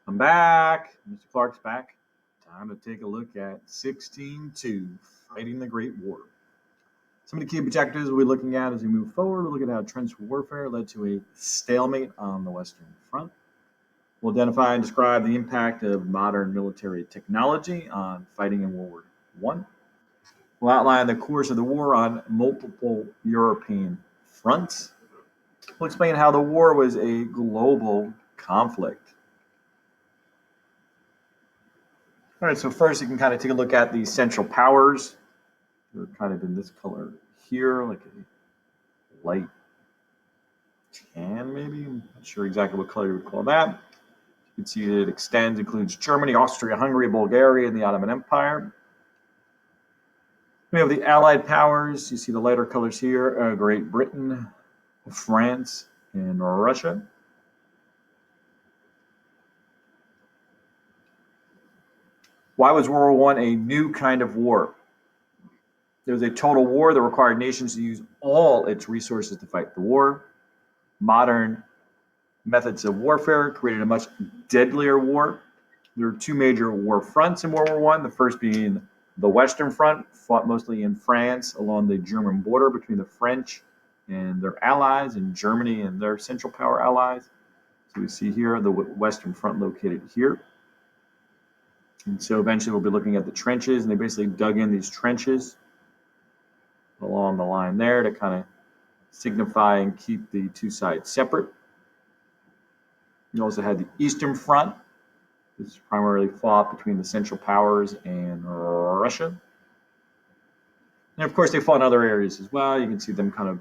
I'm back. Mr. Clarke's back. Time to take a look at 16-2, Fighting the Great War. Some of the key objectives we'll be looking at as we move forward. We'll look at how trench warfare led to a stalemate on the Western Front. We'll identify and describe the impact of modern military technology on fighting in World War I. We'll outline the course of the war on multiple European fronts. We'll explain how the war was a global conflict. All right, so first you can kind of take a look at the Central Powers. They're kind of in this color here, like a light tan maybe. I'm not sure exactly what color you would call that. You can see it extends, includes Germany, Austria, Hungary, Bulgaria, and the Ottoman Empire. We have the Allied powers. You see the lighter colors here, Great Britain, France, and Russia. Why was World War I a new kind of war? It was a total war that required nations to use all its resources to fight the war. Modern methods of warfare created a much deadlier war. There were two major war fronts in World War I, the first being the Western Front, fought mostly in France along the German border between the French and their allies, and Germany and their Central Power allies. So we see here the Western Front located here. And so eventually we'll be looking at the trenches, and they basically dug in these trenches along the line there to kind of signify and keep the two sides separate. You also had the Eastern Front. This is primarily fought between the Central Powers and Russia. And of course, they fought in other areas as well. You can see them kind of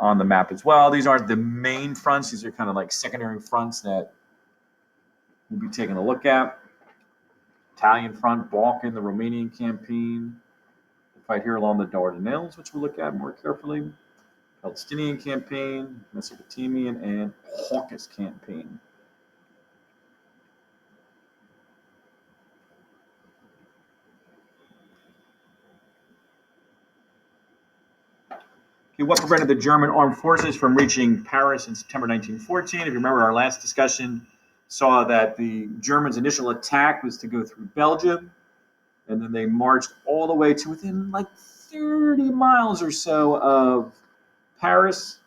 on the map as well. These aren't the main fronts. These are kind of like secondary fronts that we'll be taking a look at. Italian Front, Balkan, the Romanian campaign. The fight here along the Dardanelles, which we'll look at more carefully. Palestinian campaign, Mesopotamian, and Caucasus campaign. Okay, what prevented the German armed forces from reaching Paris in September 1914? If you remember, our last discussion saw that the Germans' initial attack was to go through Belgium, and then they marched all the way to within like 30 miles or so of Paris.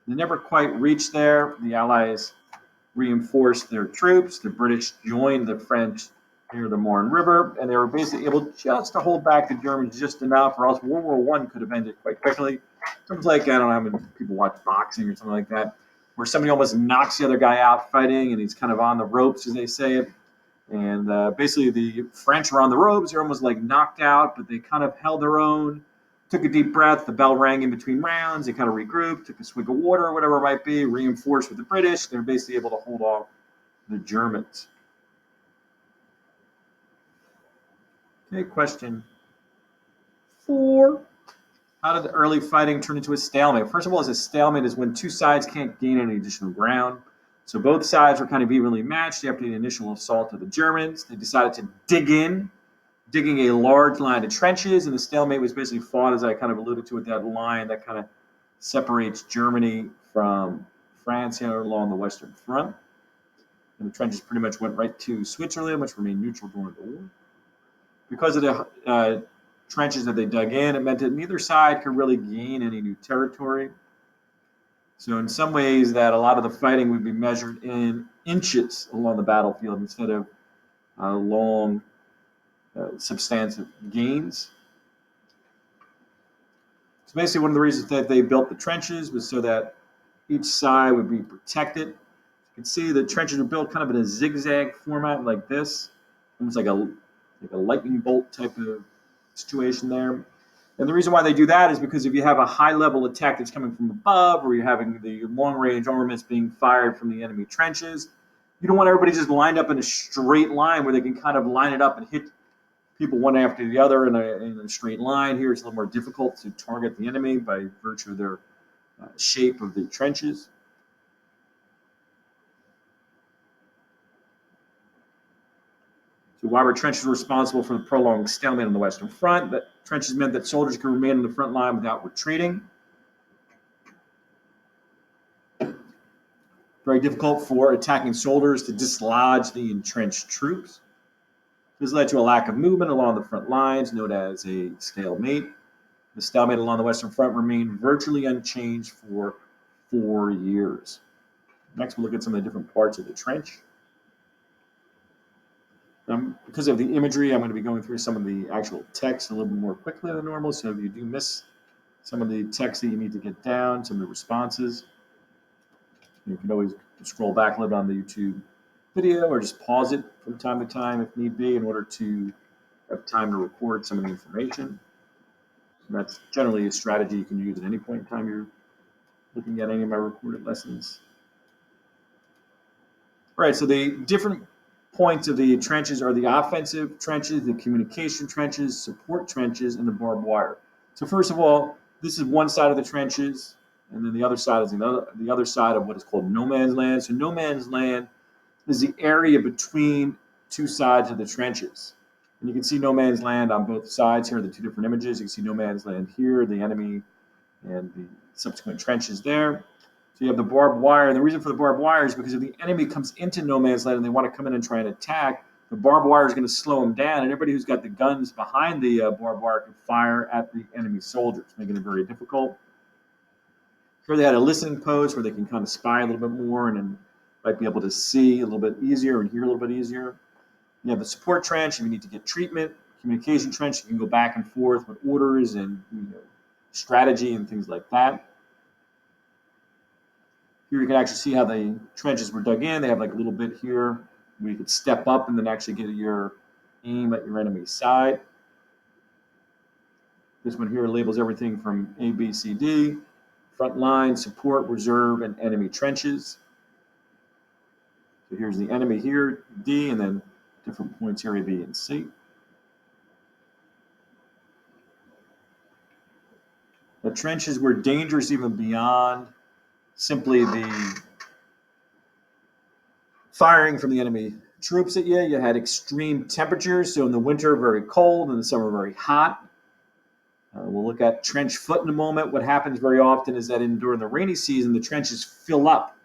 They never quite reached there. The Allies reinforced their troops. The British joined the French near the Marne River, and they were basically able just to hold back the Germans just enough, or else World War I could have ended quite quickly. Something like, I don't know how many people watch boxing or something like that, where somebody almost knocks the other guy out fighting, and he's kind of on the ropes, as they say it. And basically the French were on the ropes. They're almost like knocked out, but they kind of held their own, took a deep breath. The bell rang in between rounds. They kind of regrouped, took a swig of water or whatever it might be, reinforced with the British. They're basically able to hold off the Germans. Okay, question 4. How did the early fighting turn into a stalemate? First of all, a stalemate is when two sides can't gain any additional ground. So both sides were kind of evenly matched after the initial assault of the Germans. They decided to digging a large line of trenches, and the stalemate was basically fought, as I kind of alluded to, with that line that kind of separates Germany from France here along the Western Front. And the trenches pretty much went right to Switzerland, which remained neutral during the war. Because of the trenches that they dug in, it meant that neither side could really gain any new territory. So in some ways, that a lot of the fighting would be measured in inches along the battlefield instead of long, substantive gains. So basically, one of the reasons that they built the trenches was so that each side would be protected. You can see the trenches are built kind of in a zigzag format like this, almost like a lightning bolt type of situation there. And the reason why they do that is because if you have a high-level attack that's coming from above, or you're having the long-range armaments being fired from the enemy trenches, you don't want everybody just lined up in a straight line where they can kind of line it up and hit people one after the other in a straight line. Here it's a little more difficult to target the enemy by virtue of their shape of the trenches. So why were trenches responsible for the prolonged stalemate on the Western Front? That trenches meant that soldiers could remain on the front line without retreating. Very difficult for attacking soldiers to dislodge the entrenched troops. This led to a lack of movement along the front lines, known as a stalemate. The stalemate along the Western Front remained virtually unchanged for 4 years. Next, we'll look at some of the different parts of the trench. Because of the imagery, I'm going to be going through some of the actual text a little bit more quickly than normal, so if you do miss some of the text that you need to get down, some of the responses, you can always scroll back a little bit on the YouTube video or just pause it from time to time if need be in order to have time to record some of the information. And that's generally a strategy you can use at any point in time you're looking at any of my recorded lessons. All right, so the different points of the trenches are the offensive trenches, the communication trenches, support trenches, and the barbed wire. So first of all, this is one side of the trenches, and then the other side is the other side of what is called no man's land. So no man's land is the area between two sides of the trenches. And you can see no man's land on both sides here, the two different images. You can see no man's land here, the enemy, and the subsequent trenches there. So you have the barbed wire. And the reason for the barbed wire is because if the enemy comes into no man's land and they want to come in and try and attack, the barbed wire is going to slow them down. And everybody who's got the guns behind the barbed wire can fire at the enemy soldiers, making it very difficult. Here they had a listening post where they can kind of spy a little bit more and then might be able to see a little bit easier and hear a little bit easier. You have the support trench if you need to get treatment. Communication trench, you can go back and forth with orders and strategy and things like that. Here you can actually see how the trenches were dug in. They have like a little bit here where you could step up and then actually get your aim at your enemy's side. This one here labels everything from A, B, C, D. Front line, support, reserve, and enemy trenches. So here's the enemy here, D, and then different points here, A, B, and C. The trenches were dangerous even beyond simply the firing from the enemy troops at you. You had extreme temperatures, so in the winter, very cold, in the summer, very hot. We'll look at trench foot in a moment. What happens very often is that during the rainy season, the trenches fill up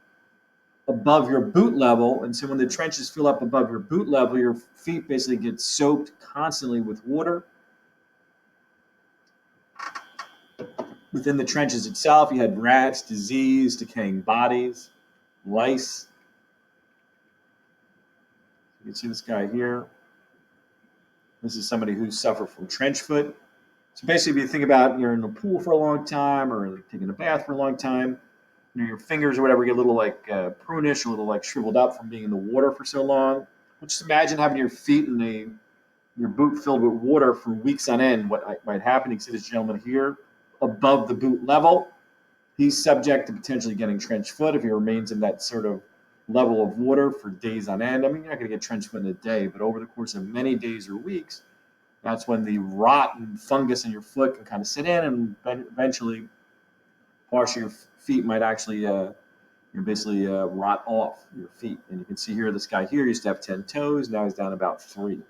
above your boot level. And so when the trenches fill up above your boot level, your feet basically get soaked constantly with water. Within the trenches itself, you had rats, disease, decaying bodies, lice. You can see this guy here. This is somebody who suffered from trench foot. So basically, if you think about you're in the pool for a long time or like taking a bath for a long time, your fingers or whatever get a little like prunish, a little like shriveled up from being in the water for so long. Well, just imagine having your feet in your boot filled with water for weeks on end. What might happen? You can see this gentleman here above the boot level. He's subject to potentially getting trench foot if he remains in that sort of level of water for days on end. I mean, you're not going to get trench foot in a day, but over the course of many days or weeks, that's when the rot and fungus in your foot can kind of sit in, and eventually, parts of your feet might actually, basically rot off your feet. And you can see here, this guy here used to have 10 toes. Now he's down about three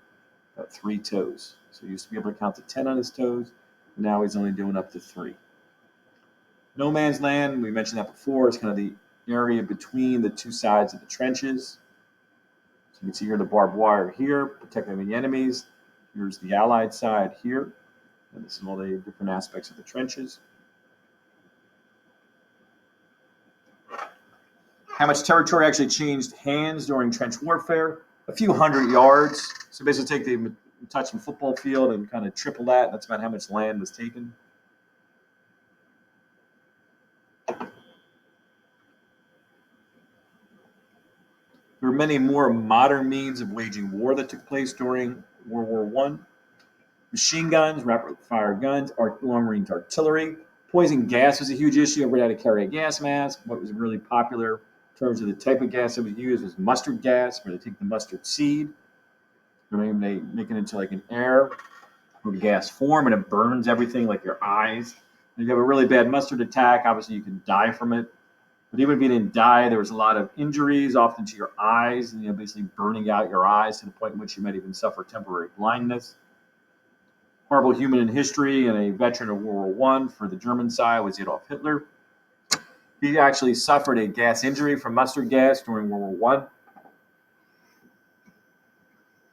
toes. So he used to be able to count to 10 on his toes. Now he's only doing up to 3. No man's land, we mentioned that before, is kind of the area between the two sides of the trenches. So you can see here the barbed wire here, protecting the enemies. Here's the Allied side here. And this is all the different aspects of the trenches. How much territory actually changed hands during trench warfare? A few hundred yards. So basically take the touching football field and kind of triple that. That's about how much land was taken. There were many more modern means of waging war that took place during World War I. Machine guns, rapid-fire guns, long-range artillery. Poison gas was a huge issue. Everybody had to carry a gas mask. What was really popular in terms of the type of gas that was used was mustard gas, where they take the mustard seed, and they make it into like an air or gas form, and it burns everything, like your eyes. And if you have a really bad mustard attack, obviously you can die from it. But even if you didn't die, there was a lot of injuries, often to your eyes, and basically burning out your eyes to the point in which you might even suffer temporary blindness. Horrible human in history and a veteran of World War I for the German side was Adolf Hitler. He actually suffered a gas injury from mustard gas during World War I.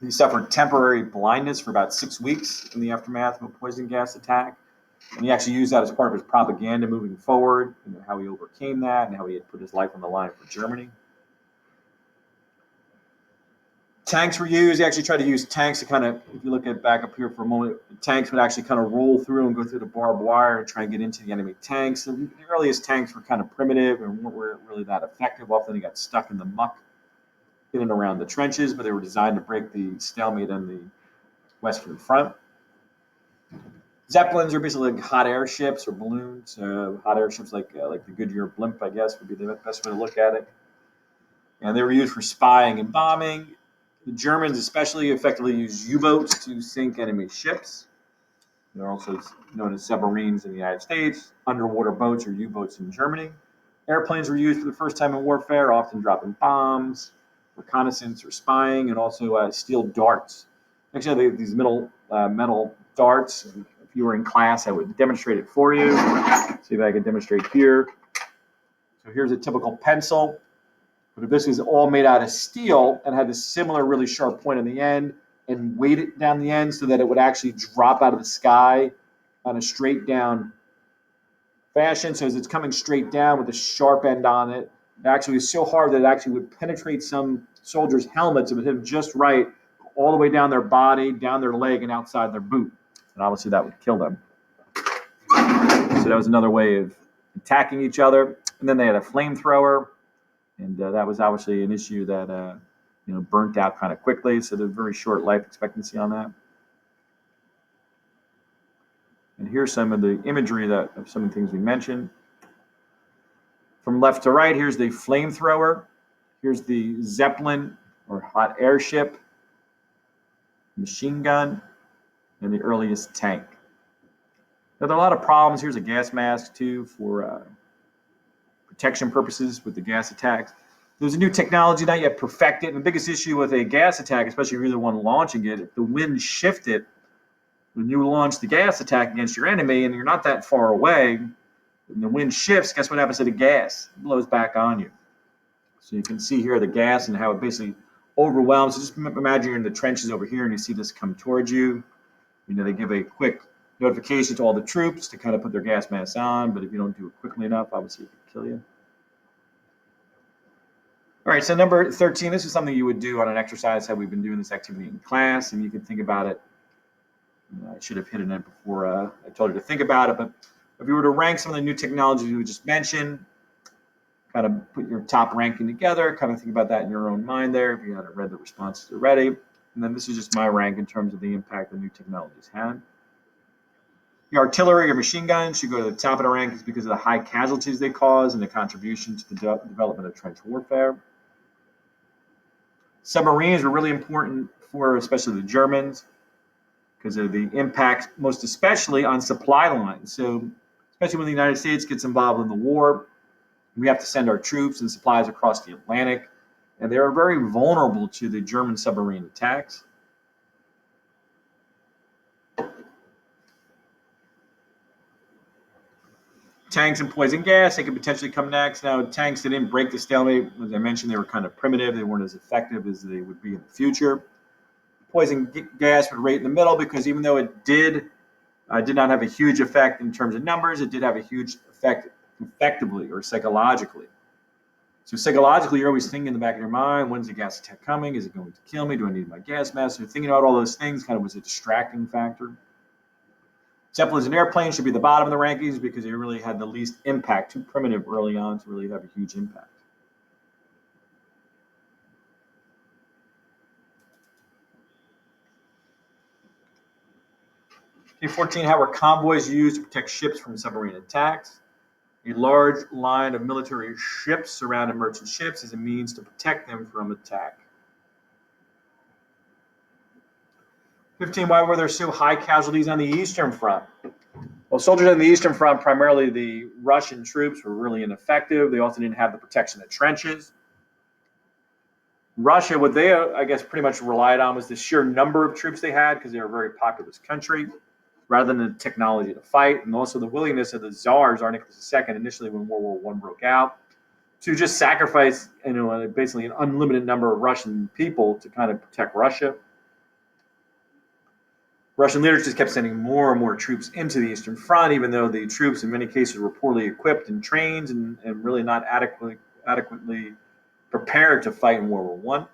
He suffered temporary blindness for about 6 weeks in the aftermath of a poison gas attack. And he actually used that as part of his propaganda moving forward, how he overcame that and how he had put his life on the line for Germany. Tanks were used. He actually tried to use tanks to kind of, if you look at back up here for a moment, tanks would actually kind of roll through and go through the barbed wire and try and get into the enemy tanks. So the earliest tanks were kind of primitive and weren't really that effective. Often they got stuck in the muck in and around the trenches, but they were designed to break the stalemate on the Western Front. Zeppelins are basically like hot air ships or balloons. Hot air ships like the Goodyear blimp, I guess, would be the best way to look at it. And they were used for spying and bombing. The Germans especially effectively used U-boats to sink enemy ships. They're also known as submarines in the United States, underwater boats or U-boats in Germany. Airplanes were used for the first time in warfare, often dropping bombs, reconnaissance or spying, and also steel darts. Actually, these metal darts. If you were in class, I would demonstrate it for you. See if I can demonstrate here. So here's a typical pencil. But this is all made out of steel and had a similar really sharp point on the end and weight it down the end so that it would actually drop out of the sky on a straight down fashion. So as it's coming straight down with a sharp end on it, it actually was so hard that it actually would penetrate some soldiers' helmets. It would hit them just right, all the way down their body, down their leg, and outside their boot. And obviously that would kill them. So that was another way of attacking each other. And then they had a flamethrower. And that was obviously an issue that burnt out kind of quickly. So there's very short life expectancy on that. And here's some of the imagery of some of the things we mentioned. From left to right, here's the flamethrower. Here's the Zeppelin or hot airship, machine gun, and the earliest tank. Now, there are a lot of problems. Here's a gas mask too for protection purposes with the gas attacks. There's a new technology not yet perfected. And the biggest issue with a gas attack, especially if you're the one launching it, if the wind shifted when you launch the gas attack against your enemy and you're not that far away, and the wind shifts, guess what happens to the gas? It blows back on you. So you can see here the gas and how it basically overwhelms. So just imagine you're in the trenches over here and you see this come towards you. They give a quick notification to all the troops to kind of put their gas masks on, but if you don't do it quickly enough, obviously it could kill you. All right, so number 13, this is something you would do on an exercise, how we've been doing this activity in class, and you can think about it. I should have hit it before I told you to think about it, but if you were to rank some of the new technologies we just mentioned, kind of put your top ranking together, kind of think about that in your own mind there, if you hadn't read the responses already. And then this is just my rank in terms of the impact the new technologies had. The artillery or machine guns should go to the top of the rankings because of the high casualties they cause and the contribution to the development of trench warfare. Submarines were really important for especially the Germans because of the impact, most especially on supply lines. So especially when the United States gets involved in the war, we have to send our troops and supplies across the Atlantic, and they are very vulnerable to the German submarine attacks. Tanks and poison gas, they could potentially come next. Now, tanks that didn't break the stalemate, as I mentioned, they were kind of primitive. They weren't as effective as they would be in the future. Poison gas would rate in the middle because even though it did not have a huge effect in terms of numbers, it did have a huge effect effectively or psychologically. So psychologically, you're always thinking in the back of your mind, when's the gas attack coming? Is it going to kill me? Do I need my gas mask? So thinking about all those things kind of was a distracting factor. Zeppelins and airplanes should be the bottom of the rankings because they really had the least impact, too primitive early on to really have a huge impact. Okay, 14, how were convoys used to protect ships from submarine attacks? A large line of military ships surrounded merchant ships as a means to protect them from attack. 15, why were there so high casualties on the Eastern Front? Well, soldiers on the Eastern Front, primarily the Russian troops, were really ineffective. They also didn't have the protection of trenches. Russia, what they, I guess, pretty much relied on was the sheer number of troops they had because they were a very populous country. rather than the technology to fight, and also the willingness of the czars, Tsar Nicholas II, initially when World War I broke out, to just sacrifice, basically an unlimited number of Russian people to kind of protect Russia. Russian leaders just kept sending more and more troops into the Eastern Front, even though the troops in many cases were poorly equipped and trained and really not adequately prepared to fight in World War I.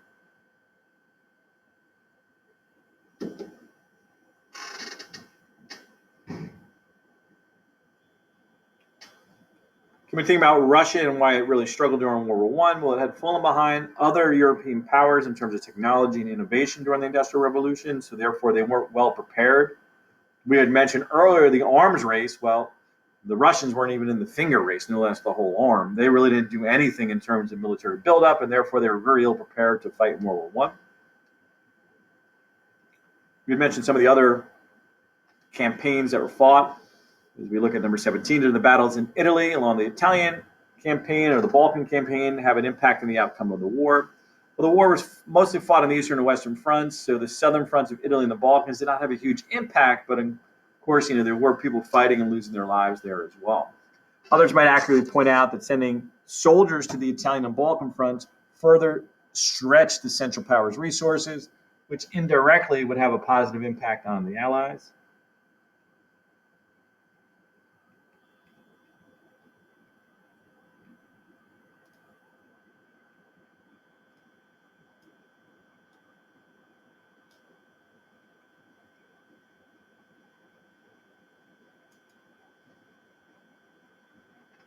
Can we think about Russia and why it really struggled during World War I? Well, it had fallen behind other European powers in terms of technology and innovation during the Industrial Revolution, so therefore they weren't well prepared. We had mentioned earlier the arms race. Well, the Russians weren't even in the finger race, no less the whole arm. They really didn't do anything in terms of military buildup, and therefore they were very ill prepared to fight in World War I. We had mentioned some of the other campaigns that were fought. As we look at number 17, the battles in Italy along the Italian campaign or the Balkan campaign have an impact on the outcome of the war. Well, the war was mostly fought on the eastern and western fronts, so the southern fronts of Italy and the Balkans did not have a huge impact, but of course, there were people fighting and losing their lives there as well. Others might accurately point out that sending soldiers to the Italian and Balkan fronts further stretched the Central Powers' resources, which indirectly would have a positive impact on the Allies.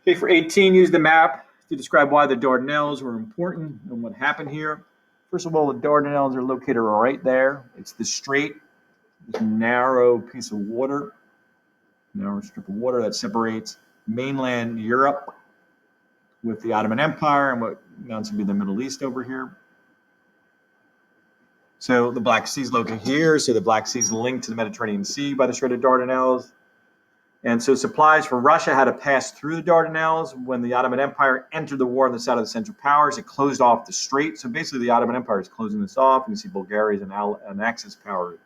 Okay, for 18, use the map to describe why the Dardanelles were important and what happened here. First of all, the Dardanelles are located right there. It's the strait, this narrow piece of water, narrow strip of water that separates mainland Europe with the Ottoman Empire and what now to be the Middle East over here. So the Black Sea is located here. So the Black Sea is linked to the Mediterranean Sea by the Strait of Dardanelles. And so supplies for Russia had to pass through the Dardanelles. When the Ottoman Empire entered the war on the side of the Central Powers, it closed off the strait. So basically the Ottoman Empire is closing this off. And you see Bulgaria is an Axis power,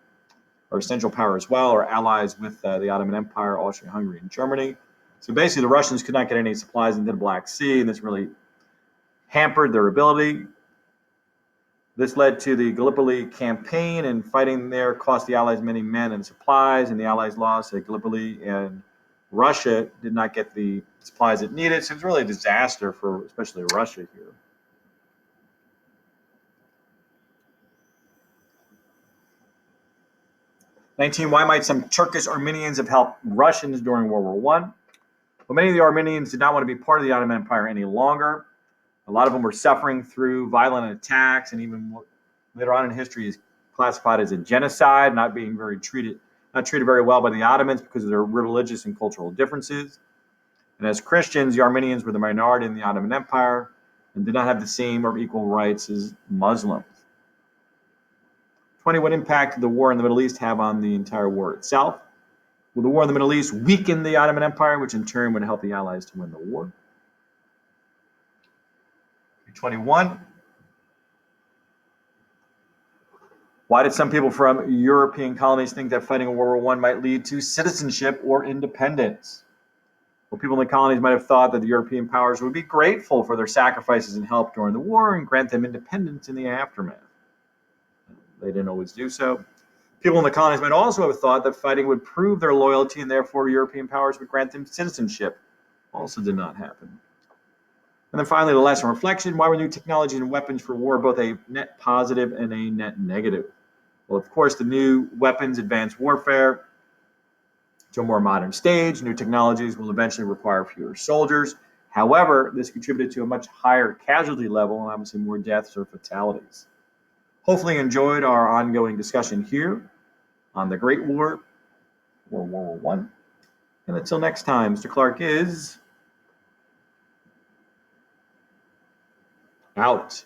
or Central Power as well, or allies with the Ottoman Empire, Austria-Hungary, and Germany. So basically the Russians could not get any supplies into the Black Sea, and this really hampered their ability. This led to the Gallipoli campaign, and fighting there cost the Allies many men and supplies, and the Allies lost at Gallipoli, and Russia did not get the supplies it needed. So it was really a disaster for especially Russia here. Why might some Turkish Armenians have helped Russians during World War I? Well, many of the Armenians did not want to be part of the Ottoman Empire any longer. A lot of them were suffering through violent attacks, and even what later on in history is classified as a genocide, not treated very well by the Ottomans because of their religious and cultural differences. And as Christians, the Armenians were the minority in the Ottoman Empire and did not have the same or equal rights as Muslims. 20, what impact did the war in the Middle East have on the entire war itself? Well, the war in the Middle East weakened the Ottoman Empire, which in turn would help the Allies to win the war. 21. Why did some people from European colonies think that fighting in World War I might lead to citizenship or independence? Well, people in the colonies might have thought that the European powers would be grateful for their sacrifices and help during the war and grant them independence in the aftermath. They didn't always do so. People in the colonies might also have thought that fighting would prove their loyalty and therefore European powers would grant them citizenship. Also did not happen. And then finally, the lesson reflection. Why were new technologies and weapons for war both a net positive and a net negative? Well, of course, the new weapons advance warfare to a more modern stage. New technologies will eventually require fewer soldiers. However, this contributed to a much higher casualty level and obviously more deaths or fatalities. Hopefully you enjoyed our ongoing discussion here on the Great War, World War I. And until next time, Mr. Clarke is out.